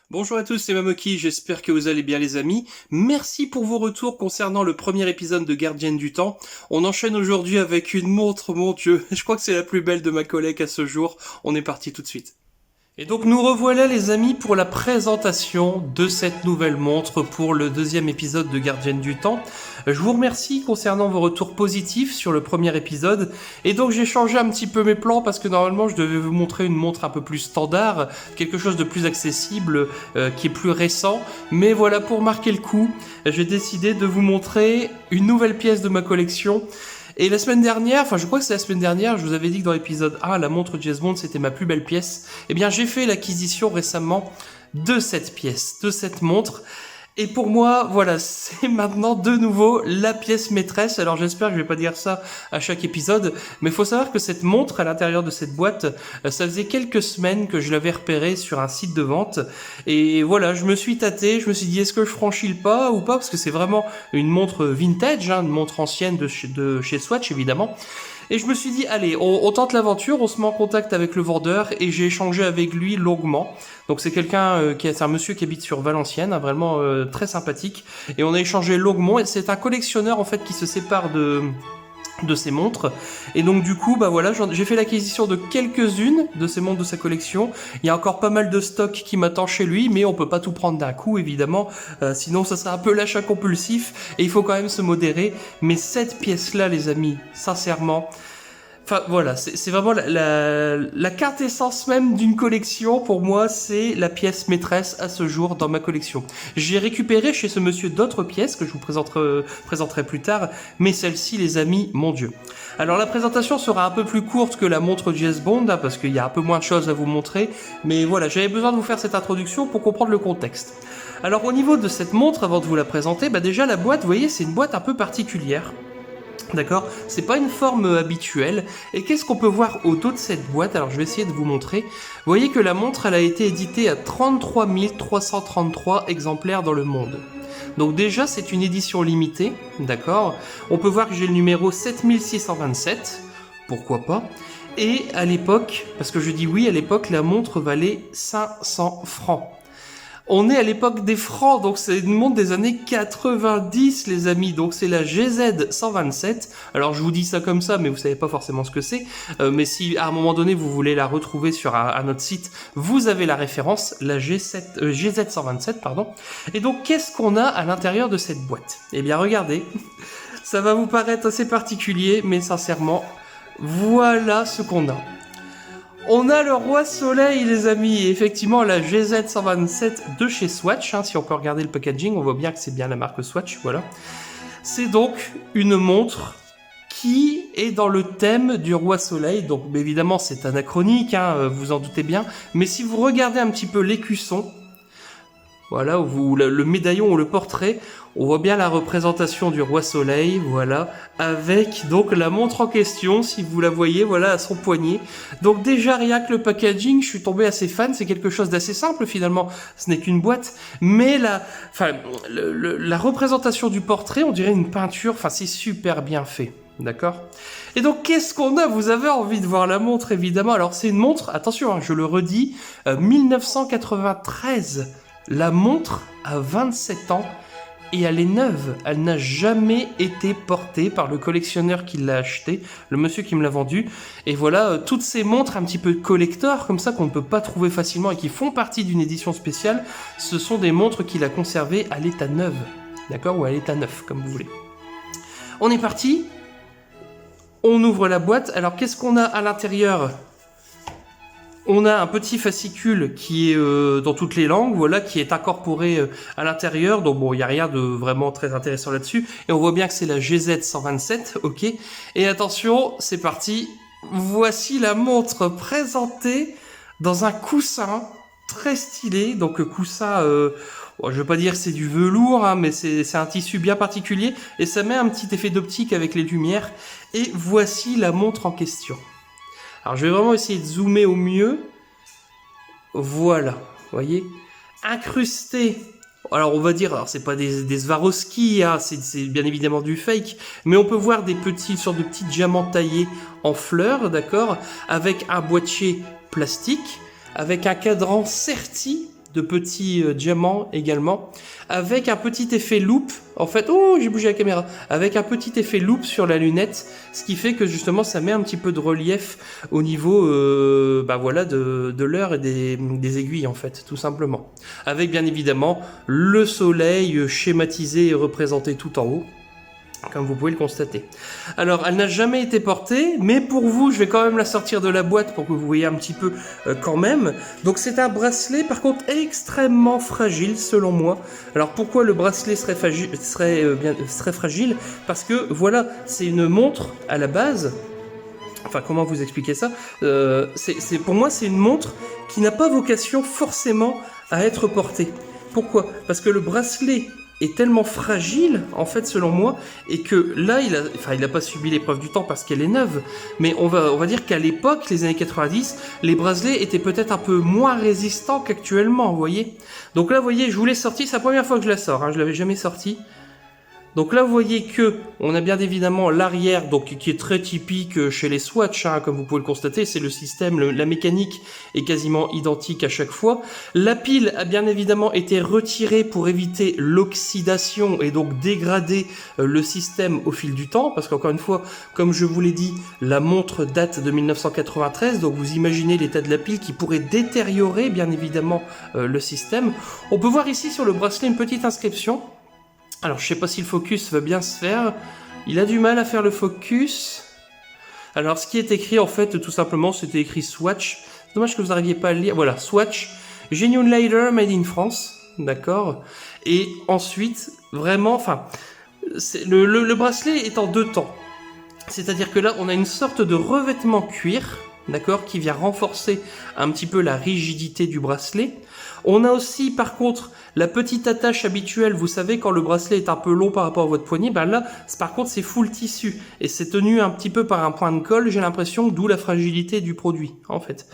Bonjour à tous, c'est Mamoki, j'espère que vous allez bien les amis. Merci pour vos retours concernant le premier épisode de Gardienne du Temps. On enchaîne aujourd'hui avec une montre, mon dieu, je crois que c'est la plus belle de ma collègue à ce jour. On est parti tout de suite. Et donc nous revoilà les amis pour la présentation de cette nouvelle montre pour le deuxième épisode de Gardienne du Temps. Je vous remercie concernant vos retours positifs sur le premier épisode. Et donc j'ai changé un petit peu mes plans parce que normalement je devais vous montrer une montre un peu plus standard, quelque chose de plus accessible, qui est plus récent. Mais voilà, pour marquer le coup, j'ai décidé de vous montrer une nouvelle pièce de ma collection. Et la semaine dernière, enfin je crois que c'est la semaine dernière, je vous avais dit que dans l'épisode 1, la montre James Bond c'était ma plus belle pièce. Eh bien j'ai fait l'acquisition récemment de cette pièce, de cette montre. Et pour moi, voilà, c'est maintenant de nouveau la pièce maîtresse. Alors j'espère que je vais pas dire ça à chaque épisode, mais il faut savoir que cette montre, à l'intérieur de cette boîte, ça faisait quelques semaines que je l'avais repérée sur un site de vente. Et voilà, je me suis tâté, je me suis dit est-ce que je franchis le pas ou pas, parce que c'est vraiment une montre vintage, hein, une montre ancienne de chez Swatch évidemment. Et je me suis dit, allez, on tente l'aventure, on se met en contact avec le vendeur et j'ai échangé avec lui longuement. Donc c'est quelqu'un c'est un monsieur qui habite sur Valenciennes, hein, vraiment très sympathique. Et on a échangé longuement et c'est un collectionneur en fait qui se sépare de ces montres. Et donc du coup, bah voilà, j'ai fait l'acquisition de quelques-unes de ces montres de sa collection. Il y a encore pas mal de stock qui m'attend chez lui, mais on peut pas tout prendre d'un coup évidemment, sinon ça serait un peu l'achat compulsif et il faut quand même se modérer. Mais cette pièce-là, les amis, sincèrement, enfin voilà, c'est vraiment la quintessence même d'une collection. Pour moi, c'est la pièce maîtresse à ce jour dans ma collection. J'ai récupéré chez ce monsieur d'autres pièces que je vous présenterai plus tard, mais celle-ci, les amis, mon dieu. Alors la présentation sera un peu plus courte que la montre James Bond, hein, parce qu'il y a un peu moins de choses à vous montrer, mais voilà, j'avais besoin de vous faire cette introduction pour comprendre le contexte. Alors au niveau de cette montre, avant de vous la présenter, bah déjà la boîte, vous voyez, c'est une boîte un peu particulière. D'accord, c'est pas une forme habituelle. Et qu'est-ce qu'on peut voir au dos de cette boîte? Alors je vais essayer de vous montrer. Vous voyez que la montre, elle a été éditée à 33 333 exemplaires dans le monde. Donc déjà, c'est une édition limitée, d'accord. On peut voir que j'ai le numéro 7627, pourquoi pas. Et à l'époque, parce que je dis oui, à l'époque, la montre valait 500 francs. On est à l'époque des francs, donc c'est une montre des années 90, les amis. Donc c'est la GZ 127. Alors je vous dis ça comme ça, mais vous savez pas forcément ce que c'est. Mais si à un moment donné vous voulez la retrouver sur un autre site, vous avez la référence, la GZ 127, pardon. Et donc qu'est-ce qu'on a à l'intérieur de cette boîte? Eh bien regardez, ça va vous paraître assez particulier, mais sincèrement, voilà ce qu'on a. On a le Roi Soleil, les amis, et effectivement la GZ127 de chez Swatch, hein, si on peut regarder le packaging, on voit bien que c'est bien la marque Swatch, voilà. C'est donc une montre qui est dans le thème du Roi Soleil, donc évidemment c'est anachronique, hein, vous en doutez bien, mais si vous regardez un petit peu l'écusson, voilà, où le médaillon ou le portrait, on voit bien la représentation du Roi Soleil, voilà, avec donc la montre en question, si vous la voyez, voilà, à son poignet. Donc déjà, rien que le packaging, je suis tombé assez fan, c'est quelque chose d'assez simple finalement, ce n'est qu'une boîte, mais la représentation du portrait, on dirait une peinture, enfin c'est super bien fait. D'accord. Et donc, qu'est-ce qu'on a? Vous avez envie de voir la montre, évidemment. Alors, c'est une montre, attention, hein, je le redis, 1993. La montre a 27 ans et elle est neuve. Elle n'a jamais été portée par le collectionneur qui l'a achetée, le monsieur qui me l'a vendue. Et voilà, toutes ces montres un petit peu collector, comme ça, qu'on ne peut pas trouver facilement et qui font partie d'une édition spéciale, ce sont des montres qu'il a conservées à l'état neuf. D'accord? Ou à l'état neuf, comme vous voulez. On est parti. On ouvre la boîte. Alors, qu'est-ce qu'on a à l'intérieur ? On a un petit fascicule qui est dans toutes les langues, voilà, qui est incorporé à l'intérieur. Donc bon, il n'y a rien de vraiment très intéressant là-dessus. Et on voit bien que c'est la GZ 127, ok. Et attention, c'est parti. Voici la montre présentée dans un coussin très stylé. Donc coussin, bon, je veux pas dire que c'est du velours, hein, mais c'est un tissu bien particulier. Et ça met un petit effet d'optique avec les lumières. Et voici la montre en question. Alors je vais vraiment essayer de zoomer au mieux. Voilà, vous voyez, incrusté. Alors on va dire, alors c'est pas des Swarovski, hein, c'est bien évidemment du fake, mais on peut voir des sortes de petits diamants taillés en fleurs, d'accord, avec un boîtier plastique, avec un cadran Certi, de petits diamants également, avec un petit effet loupe, en fait, oh j'ai bougé la caméra, avec un petit effet loupe sur la lunette, ce qui fait que justement ça met un petit peu de relief au niveau voilà, de l'heure et des aiguilles en fait, tout simplement. Avec bien évidemment le soleil schématisé et représenté tout en haut, comme vous pouvez le constater. Alors, elle n'a jamais été portée, mais pour vous, je vais quand même la sortir de la boîte pour que vous voyez un petit peu quand même. Donc, c'est un bracelet, par contre, extrêmement fragile, selon moi. Alors, pourquoi le bracelet serait fragile? Parce que, voilà, c'est une montre à la base. Enfin, comment vous expliquer ça? Pour moi, c'est une montre qui n'a pas vocation forcément à être portée. Pourquoi? Parce que le bracelet est tellement fragile, en fait, selon moi, et que là, il a pas subi l'épreuve du temps parce qu'elle est neuve, mais on va dire qu'à l'époque, les années 90, les bracelets étaient peut-être un peu moins résistants qu'actuellement, vous voyez. Donc là, vous voyez, je vous l'ai sorti, c'est la première fois que je la sors, hein, je l'avais jamais sorti. Donc là, vous voyez que on a bien évidemment l'arrière, donc qui est très typique chez les Swatch, hein, comme vous pouvez le constater, c'est le système, la mécanique est quasiment identique à chaque fois. La pile a bien évidemment été retirée pour éviter l'oxydation et donc dégrader le système au fil du temps, parce qu'encore une fois, comme je vous l'ai dit, la montre date de 1993, donc vous imaginez l'état de la pile qui pourrait détériorer bien évidemment le système. On peut voir ici sur le bracelet une petite inscription. Alors, je sais pas si le focus va bien se faire. Il a du mal à faire le focus. Alors, ce qui est écrit, en fait, tout simplement, c'était écrit Swatch. C'est dommage que vous n'arriviez pas à le lire. Voilà, Swatch. Genuine Leather Made in France. D'accord. Et ensuite, vraiment, enfin, le bracelet est en deux temps. C'est-à-dire que là, on a une sorte de revêtement cuir, d'accord, qui vient renforcer un petit peu la rigidité du bracelet. On a aussi, par contre, la petite attache habituelle, vous savez, quand le bracelet est un peu long par rapport à votre poignet, ben là, par contre, c'est full tissu. Et c'est tenu un petit peu par un point de colle, j'ai l'impression, d'où la fragilité du produit, en fait.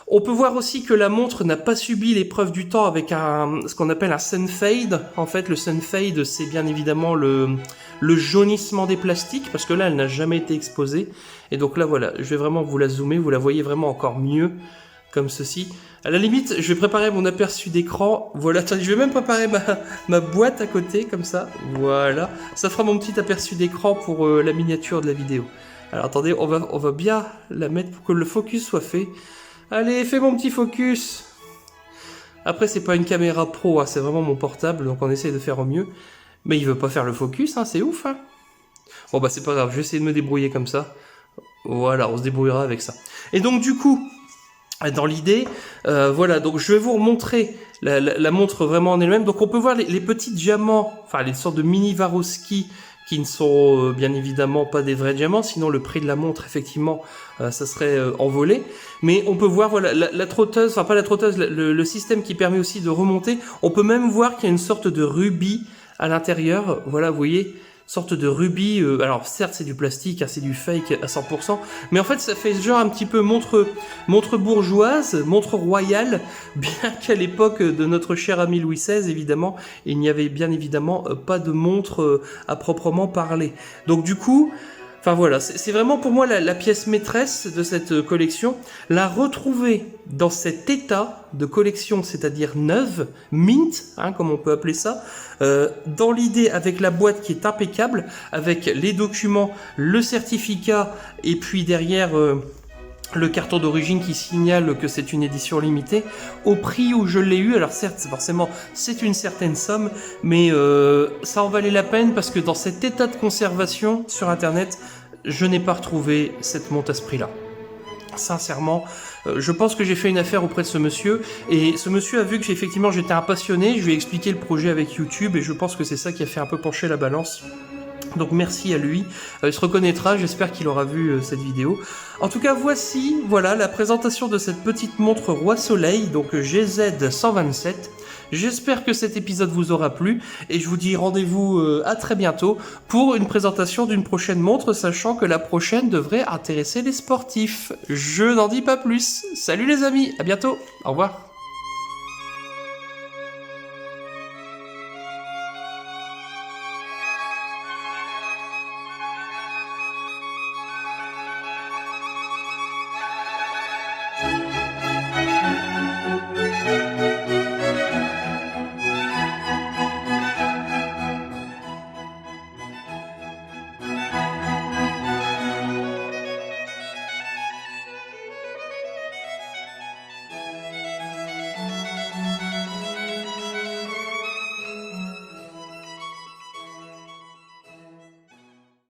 On peut voir aussi que la montre n'a pas subi l'épreuve du temps avec ce qu'on appelle un sun fade. En fait, le sun fade, c'est bien évidemment le jaunissement des plastiques, parce que là, elle n'a jamais été exposée. Et donc là, voilà, je vais vraiment vous la zoomer, vous la voyez vraiment encore mieux, comme ceci. À la limite, je vais préparer mon aperçu d'écran. Voilà, attendez, je vais même préparer ma boîte à côté, comme ça. Voilà, ça fera mon petit aperçu d'écran pour la miniature de la vidéo. Alors attendez, on va bien la mettre pour que le focus soit fait. Allez, fais mon petit focus. Après, c'est pas une caméra pro, hein, c'est vraiment mon portable, donc on essaye de faire au mieux. Mais il veut pas faire le focus, hein, c'est ouf. Hein. Bon bah c'est pas grave, je vais essayer de me débrouiller comme ça. Voilà, on se débrouillera avec ça. Et donc du coup, dans l'idée, voilà, donc je vais vous remontrer la montre vraiment en elle-même. Donc on peut voir les petits diamants, enfin les sortes de mini Swarovski qui ne sont bien évidemment pas des vrais diamants, sinon le prix de la montre, effectivement, ça serait envolé. Mais on peut voir, voilà, la trotteuse, enfin pas la trotteuse, le système qui permet aussi de remonter. On peut même voir qu'il y a une sorte de rubis à l'intérieur, voilà, vous voyez, sorte de rubis, alors certes c'est du plastique, hein, c'est du fake à 100%, mais en fait ça fait genre un petit peu montre bourgeoise, montre royale, bien qu'à l'époque de notre cher ami Louis XVI, évidemment, il n'y avait bien évidemment pas de montre à proprement parler. Donc du coup, enfin voilà, c'est vraiment pour moi la pièce maîtresse de cette collection. La retrouver dans cet état de collection, c'est-à-dire neuve, mint, hein, comme on peut appeler ça, dans l'idée avec la boîte qui est impeccable, avec les documents, le certificat, et puis derrière le carton d'origine qui signale que c'est une édition limitée, au prix où je l'ai eu. Alors certes, forcément, c'est une certaine somme, mais ça en valait la peine parce que dans cet état de conservation sur Internet, je n'ai pas retrouvé cette montre à ce prix-là. Sincèrement, je pense que j'ai fait une affaire auprès de ce monsieur, et ce monsieur a vu que effectivement j'étais un passionné, je lui ai expliqué le projet avec YouTube, et je pense que c'est ça qui a fait un peu pencher la balance. Donc merci à lui, il se reconnaîtra, j'espère qu'il aura vu cette vidéo. En tout cas, voici, voilà, la présentation de cette petite montre Roi Soleil, donc GZ127. J'espère que cet épisode vous aura plu, et je vous dis rendez-vous à très bientôt pour une présentation d'une prochaine montre, sachant que la prochaine devrait intéresser les sportifs. Je n'en dis pas plus. Salut les amis, à bientôt, au revoir.